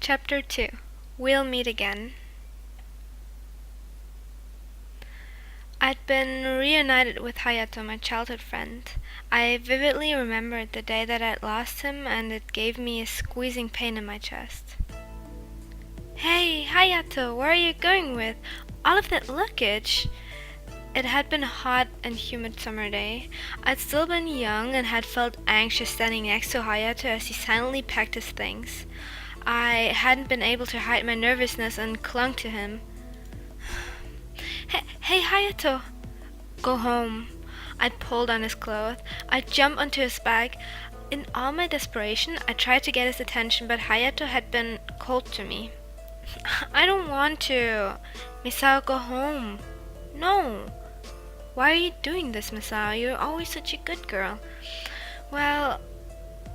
Chapter 2. We'll Meet Again. I'd been reunited with Hayato, my childhood friend. I vividly remembered the day that I'd lost him, and it gave me a squeezing pain in my chest. "Hey, Hayato, where are you going with all of that luggage?" It had been a hot and humid summer day. I'd still been young and had felt anxious standing next to Hayato as he silently packed his things. I hadn't been able to hide my nervousness and clung to him. Hey, Hayato! Go home. I pulled on his clothes. I jumped onto his back. In all my desperation, I tried to get his attention, but Hayato had been cold to me. I don't want to. Misao, go home. No. Why are you doing this, Misao? You're always such a good girl. Well,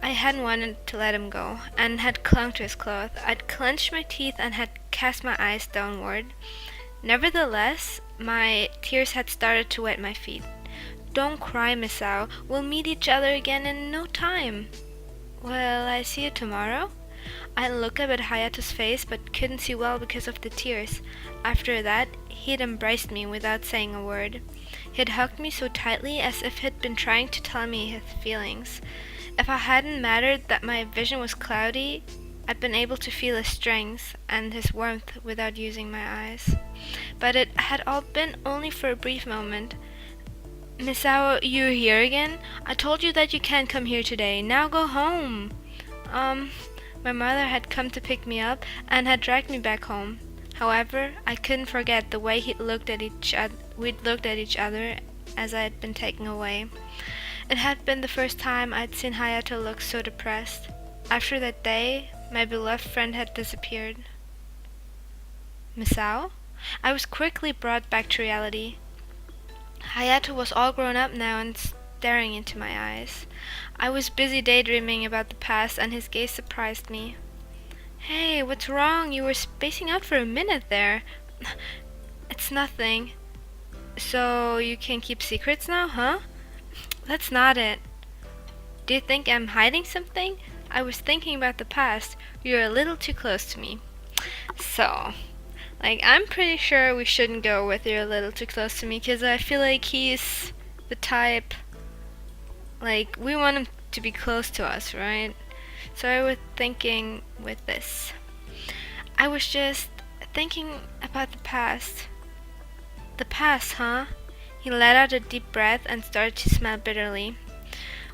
I hadn't wanted to let him go, and had clung to his clothes. I'd clenched my teeth and had cast my eyes downward. Nevertheless, my tears had started to wet my feet. "Don't cry, Misao. We'll meet each other again in no time." "Will I see you tomorrow?" I looked up at Hayato's face, but couldn't see well because of the tears. After that, he'd embraced me without saying a word. He'd hugged me so tightly as if he'd been trying to tell me his feelings. If I hadn't mattered that my vision was cloudy, I'd been able to feel his strength and his warmth without using my eyes. But it had all been only for a brief moment. "Misao, you're here again? I told you that you can't come here today. Now go home." My mother had come to pick me up and had dragged me back home. However, I couldn't forget the way we'd looked at each other as I had been taken away. It had been the first time I'd seen Hayato look so depressed. After that day, my beloved friend had disappeared. Misao? I was quickly brought back to reality. Hayato was all grown up now and staring into my eyes. I was busy daydreaming about the past, and his gaze surprised me. "Hey, what's wrong? You were spacing out for a minute there." "It's nothing." "So you can keep secrets now, huh?" "That's not it." "Do you think I'm hiding something?" "I was thinking about the past. You're a little too close to me." I'm pretty sure we shouldn't go with "you're a little too close to me," because I feel like he's the type, we want him to be close to us, right? So I was thinking with this. I was just thinking about the past. "The past, huh?" He let out a deep breath and started to smile bitterly.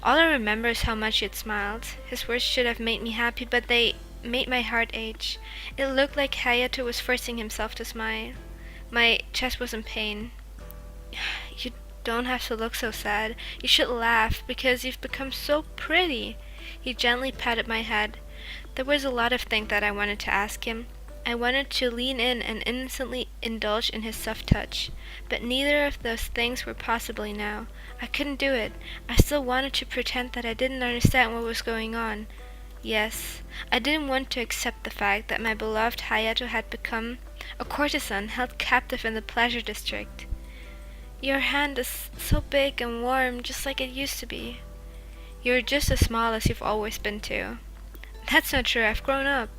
All I remember is how much he had smiled. His words should have made me happy, but they made my heart ache. It looked like Hayato was forcing himself to smile. My chest was in pain. "You don't have to look so sad. You should laugh, because you've become so pretty." He gently patted my head. There was a lot of things that I wanted to ask him. I wanted to lean in and innocently indulge in his soft touch, but neither of those things were possible now. I couldn't do it. I still wanted to pretend that I didn't understand what was going on. Yes, I didn't want to accept the fact that my beloved Hayato had become a courtesan held captive in the pleasure district. "Your hand is so big and warm, just like it used to be." "You're just as small as you've always been too." "That's not true. I've grown up."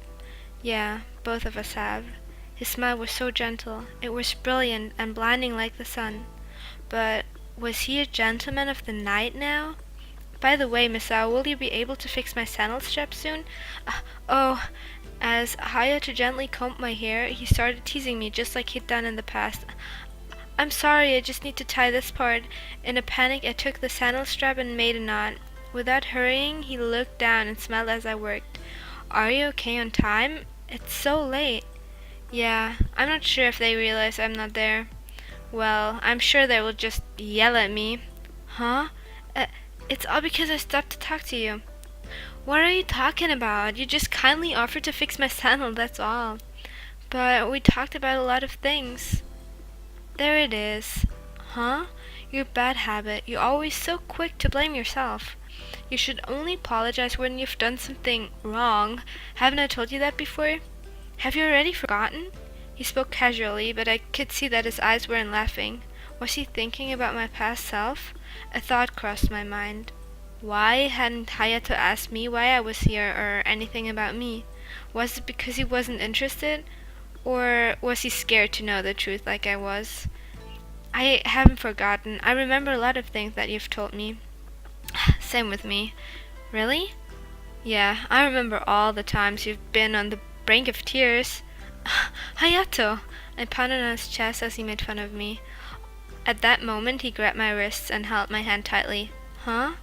"Yeah, both of us have." His smile was so gentle. It was brilliant and blinding like the sun. But was he a gentleman of the night now? "By the way, Misao, will you be able to fix my sandal strap soon?" Oh, as Hayato gently combed my hair, he started teasing me just like he'd done in the past. "I'm sorry, I just need to tie this part." In a panic, I took the sandal strap and made a knot. Without hurrying, he looked down and smiled as I worked. "Are you okay on time? It's so late." "Yeah, I'm not sure if they realize I'm not there." "Well, I'm sure they will just yell at me." "Huh? It's all because I stopped to talk to you." "What are you talking about? You just kindly offered to fix my sandal, that's all." "But we talked about a lot of things." "There it is." "Huh? Your bad habit. You're always so quick to blame yourself. You should only apologize when you've done something wrong. Haven't I told you that before?" "Have you already forgotten?" He spoke casually, but I could see that his eyes weren't laughing. Was he thinking about my past self? A thought crossed my mind. Why hadn't Hayato asked me why I was here or anything about me? Was it because he wasn't interested? Or was he scared to know the truth like I was? I haven't forgotten. I remember a lot of things that you've told me. Same with me. Really? Yeah, I remember all the times you've been on the brink of tears. Hayato! I pounded on his chest as he made fun of me. At that moment, he grabbed my wrists and held my hand tightly. Huh?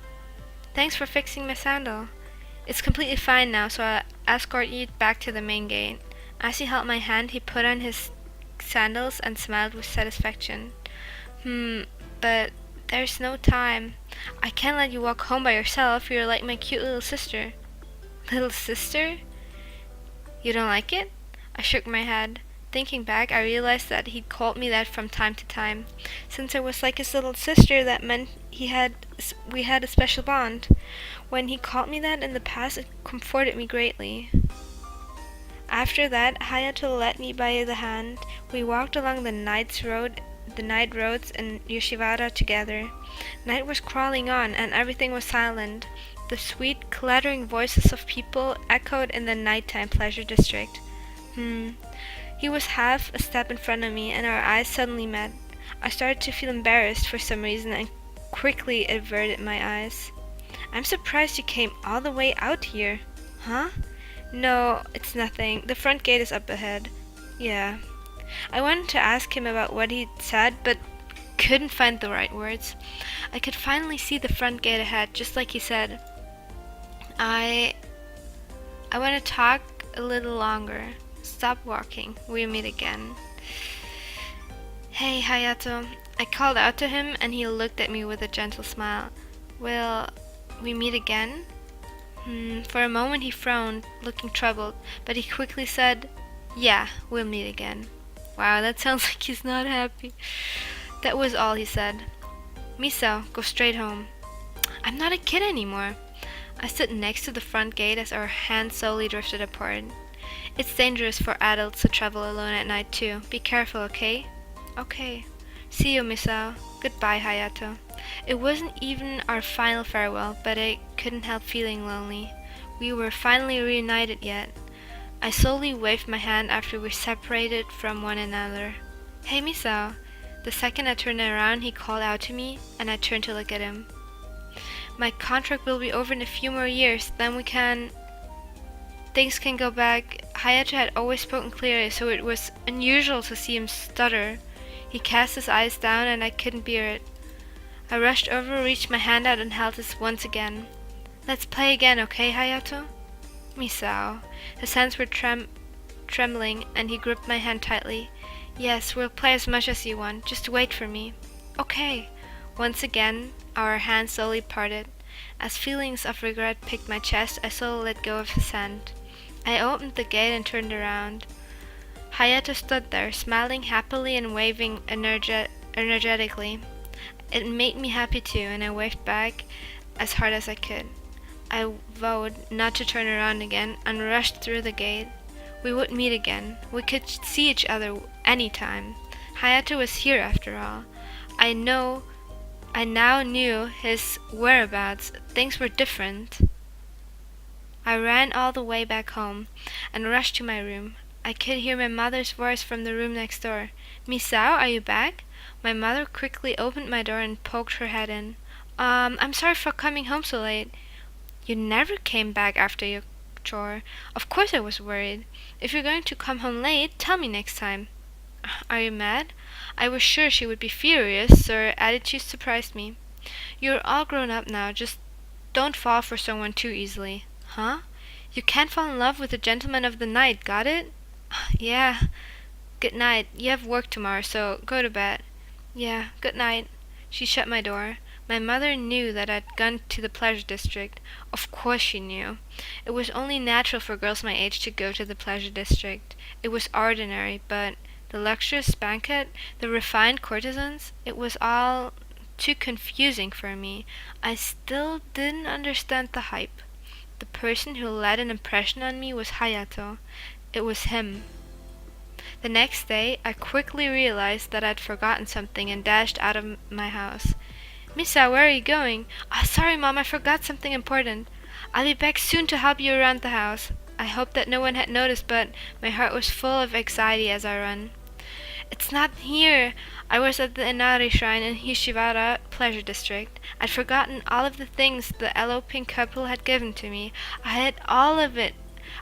Thanks for fixing my sandal. It's completely fine now, so I'll escort you back to the main gate. As he held my hand, he put on his sandals and smiled with satisfaction. But there's no time. I can't let you walk home by yourself. You're like my cute little sister. Little sister? You don't like it? I shook my head. Thinking back, I realized that he'd called me that from time to time. Since I was like his little sister, that meant we had a special bond. When he called me that in the past, it comforted me greatly. After that, Hayato led me by the hand. We walked along the night roads in Yoshiwara together. Night was crawling on, and everything was silent. The sweet, clattering voices of people echoed in the nighttime pleasure district. He was half a step in front of me, and our eyes suddenly met. I started to feel embarrassed for some reason and quickly averted my eyes. I'm surprised you came all the way out here. Huh? No, it's nothing. The front gate is up ahead. Yeah. I wanted to ask him about what he'd said, but couldn't find the right words. I could finally see the front gate ahead, just like he said. I want to talk a little longer. Stop walking. We'll meet again. Hey, Hayato. I called out to him, and he looked at me with a gentle smile. Will we meet again? For a moment he frowned, looking troubled, but he quickly said, Yeah, we'll meet again. Wow, that sounds like he's not happy. That was all he said. Misao, go straight home. I'm not a kid anymore. I stood next to the front gate as our hands slowly drifted apart. It's dangerous for adults to travel alone at night too. Be careful, okay? Okay. See you, Misao. Goodbye, Hayato. It wasn't even our final farewell, but I couldn't help feeling lonely. We were finally reunited yet. I slowly waved my hand after we separated from one another. Hey, Misao. The second I turned around, he called out to me, and I turned to look at him. My contract will be over in a few more years, then things can go back. Hayato had always spoken clearly, so it was unusual to see him stutter. He cast his eyes down, and I couldn't bear it. I rushed over, reached my hand out, and held his once again. Let's play again, okay, Hayato? Misao. His hands were trembling, and he gripped my hand tightly. Yes, we'll play as much as you want. Just wait for me. Okay. Once again, our hands slowly parted. As feelings of regret picked my chest, I slowly let go of his hand. I opened the gate and turned around. Hayato stood there, smiling happily and waving energetically. It made me happy too, and I waved back as hard as I could. I vowed not to turn around again and rushed through the gate. We would meet again. We could see each other any time. Hayato was here after all. I now knew his whereabouts. Things were different. I ran all the way back home and rushed to my room. I could hear my mother's voice from the room next door. Misao, are you back? My mother quickly opened my door and poked her head in. I'm sorry for coming home so late. You never came back after your chore. Of course I was worried. If you're going to come home late, tell me next time. Are you mad? I was sure she would be furious, so her attitude surprised me. You're all grown up now, just don't fall for someone too easily. Huh? You can't fall in love with the gentleman of the night, got it? Yeah. Good night. You have work tomorrow, so go to bed. Yeah, good night. She shut my door. My mother knew that I'd gone to the pleasure district. Of course she knew. It was only natural for girls my age to go to the pleasure district. It was ordinary, but the luxurious banquet, the refined courtesans, it was all too confusing for me. I still didn't understand the hype. The person who led an impression on me was Hayato. It was him. The next day, I quickly realized that I'd forgotten something and dashed out of my house. Misa, where are you going? Oh, sorry, Mom, I forgot something important. I'll be back soon to help you around the house. I hoped that no one had noticed, but my heart was full of anxiety as I ran. It's not here! I was at the Inari shrine in Yoshiwara Pleasure District. I'd forgotten all of the things the eloping couple had given to me. I had all of it.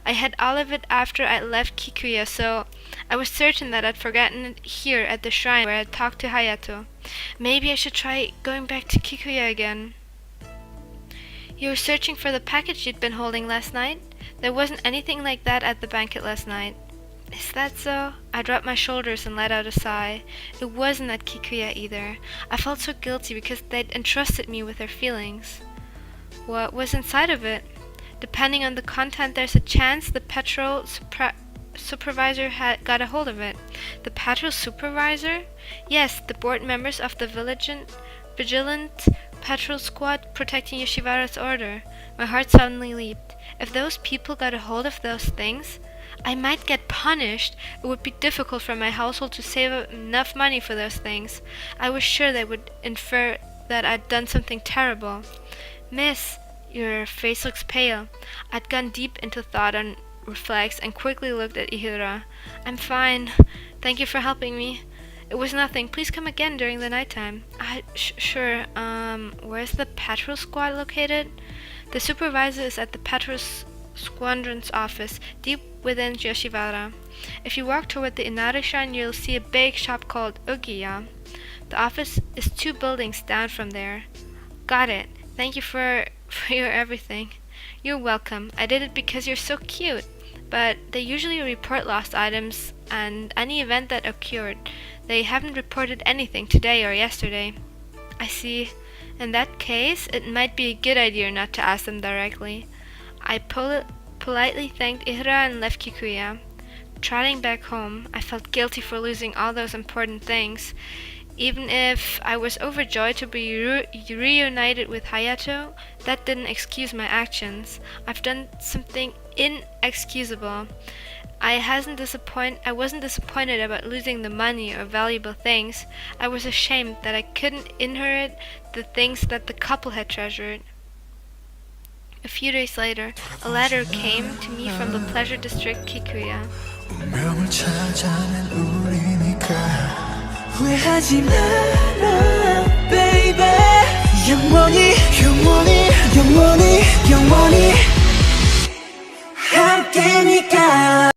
I had all of it after I left Kikuya, so I was certain that I'd forgotten it here at the shrine where I'd talked to Hayato. Maybe I should try going back to Kikuya again. You were searching for the package you'd been holding last night? There wasn't anything like that at the banquet last night. Is that so? I dropped my shoulders and let out a sigh. It wasn't at Kikuya either. I felt so guilty because they'd entrusted me with their feelings. What was inside of it? Depending on the content, there's a chance the patrol supervisor had got a hold of it. The patrol supervisor? Yes, the board members of the vigilant patrol squad protecting Yoshiwara's order. My heart suddenly leaped. If those people got a hold of those things, I might get punished. It would be difficult for my household to save up enough money for those things. I was sure they would infer that I'd done something terrible. Miss, your face looks pale. I'd gone deep into thought and reflex and quickly looked at Ihira. I'm fine. Thank you for helping me. It was nothing. Please come again during the nighttime. Sure. Where's the patrol squad located? The supervisor is at the patrol squadron's office, deep within Yoshiwara. If you walk toward the Inari shrine, you'll see a big shop called Ugiya. The office is 2 buildings down from there. Got it. Thank you for your everything. You're welcome. I did it because you're so cute. But they usually report lost items and any event that occurred. They haven't reported anything today or yesterday. I see. In that case, it might be a good idea not to ask them directly. I politely thanked Ihira and left Kikuya. Trotting back home, I felt guilty for losing all those important things. Even if I was overjoyed to be reunited with Hayato, that didn't excuse my actions. I've done something inexcusable. I wasn't disappointed about losing the money or valuable things. I was ashamed that I couldn't inherit the things that the couple had treasured. A few days later, a letter came to me from the Pleasure District, Kikuya. 운명을 찾아낸 우리니까 후회하지 마라, baby. 영원히, 영원히, 영원히, 영원히 함께니까.